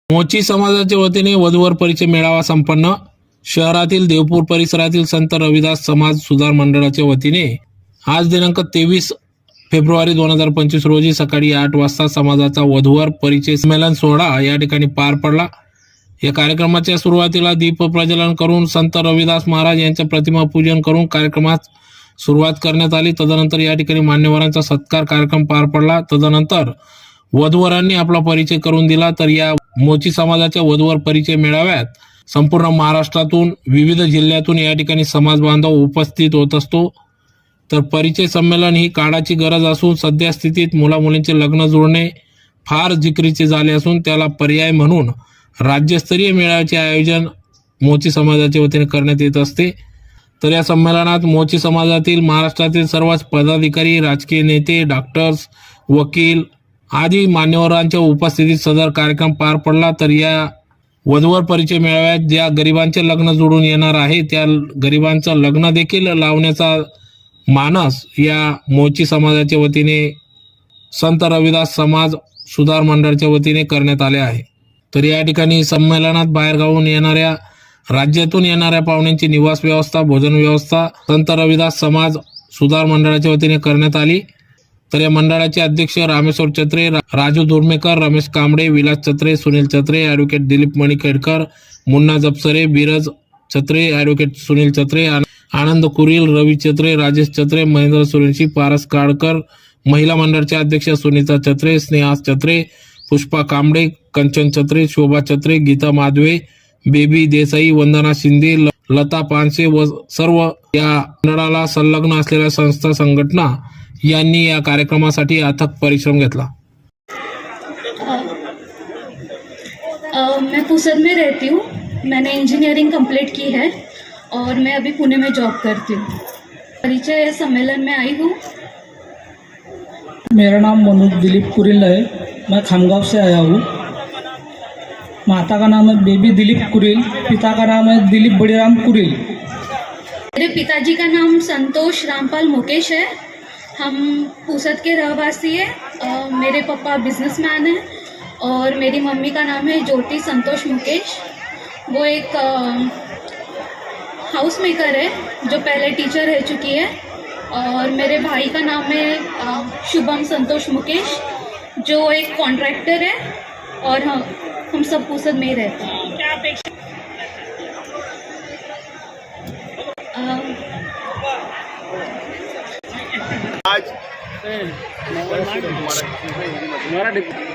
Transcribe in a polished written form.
मोची समाजाच्या वतीने वधूवर परिचय मेळावा संपन्न. शहरातील देवपूर परिसरातील संत रविदास समाज सुधार मंडळाच्या वतीने आज दिनांक 23 फेब्रुवारी 2025 रोजी सकाळी 8 वाजता समाजाचा वधूवर परिचय संमेलन सोहळा या ठिकाणी पार पडला. या कार्यक्रमाच्या सुरुवातीला दीप प्रज्वलन करून संत रविदास महाराज यांच्या प्रतिमा पूजन करून कार्यक्रमास सुरुवात करण्यात आली. तदनंतर या ठिकाणी मान्यवरांचा सत्कार कार्यक्रम पार पडला. तदनंतर वधूवरांनी आपला परिचय करून दिला. तर या मोची समाजाच्या वधूवर परिचय मेळाव्यात संपूर्ण महाराष्ट्रातून विविध जिल्ह्यातून या ठिकाणी समाज बांधव उपस्थित होत असतो. तर परिचय संमेलन ही काळाची गरज असून सध्या स्थितीत मुलामुलींचे लग्न जुळणे फार जिकरीचे झाले असून त्याला पर्याय म्हणून राज्यस्तरीय मेळाव्याचे आयोजन मोची समाजाच्या वतीने करण्यात येत असते. तर या संमेलनात मोची समाजातील महाराष्ट्रातील सर्वच पदाधिकारी, राजकीय नेते, डॉक्टर्स, वकील आदी मान्यवरांच्या उपस्थितीत सदर कार्यक्रम पार पडला. तर या वधूवर परिचय मेळाव्यात ज्या गरिबांचे लग्न जोडून येणार आहे त्या गरिबांचं लग्न देखील लावण्याचा मानस या मोची समाजाच्या वतीने संत रविदास समाज सुधार मंडळाच्या वतीने करण्यात आले आहे. तर या ठिकाणी संमेलनात बाहेरगावून येणाऱ्या, राज्यातून येणाऱ्या पाहुण्यांची निवास व्यवस्था, भोजन व्यवस्था संत रविदास समाज सुधार मंडळाच्या वतीने करण्यात आली. तर या मंडळाचे अध्यक्ष रामेश्वर चत्रे, राजू दुर्मेकर, रमेश कांबळे, विलास चत्रे, सुनील चत्रे, ॲडव्होकेट दिलीप मणिखेडकर, मुन्ना जपसरे, बीरज चत्रे, ॲडव्होकेट सुनील चत्रे, आनंद कुरील, रवी चत्रे, राजेश चत्रे, महेंद्र सुरेंशी, पारस काळकर, महिला मंडळाच्या अध्यक्ष सुनीता चत्रे, स्नेहा चत्रे, पुष्पा कांबळे, कंचन चत्रे, शोभा चत्रे, गीता माधवे, बेबी देसाई, वंदना शिंदे, लता पानसे व सर्व या मंडळाला संलग्न असलेल्या संस्था, संघटना यांनी या कार्यक्रमासाठी अथक परिश्रम घेतला. मैं पुसद में रहती हूँ. मैंने इंजीनियरिंग कंप्लीट की है और मैं अभी पुणे में जॉब करती हूँ. परिचय सम्मेलन में आई हूँ. मेरा नाम मनोज दिलीप कुरिल है. मैं खामगांव से आया हूँ. माता का नाम है बेबी दिलीप कुरिल, पिता का नाम है दिलीप बड़ीराम कुरिल. मेरे पिताजी का नाम संतोष रामपाल मुकेश है. हम पुसद के रहवासी हैं. मेरे पापा बिजनेसमैन हैं और मेरी मम्मी का नाम है ज्योति संतोष मुकेश. वो एक हाउस मेकर है जो पहले टीचर रह चुकी है. और मेरे भाई का नाम है शुभम संतोष मुकेश जो एक कॉन्ट्रैक्टर है. और हम सब पुसद में ही रहते हैं. क्या अपेक्षा आज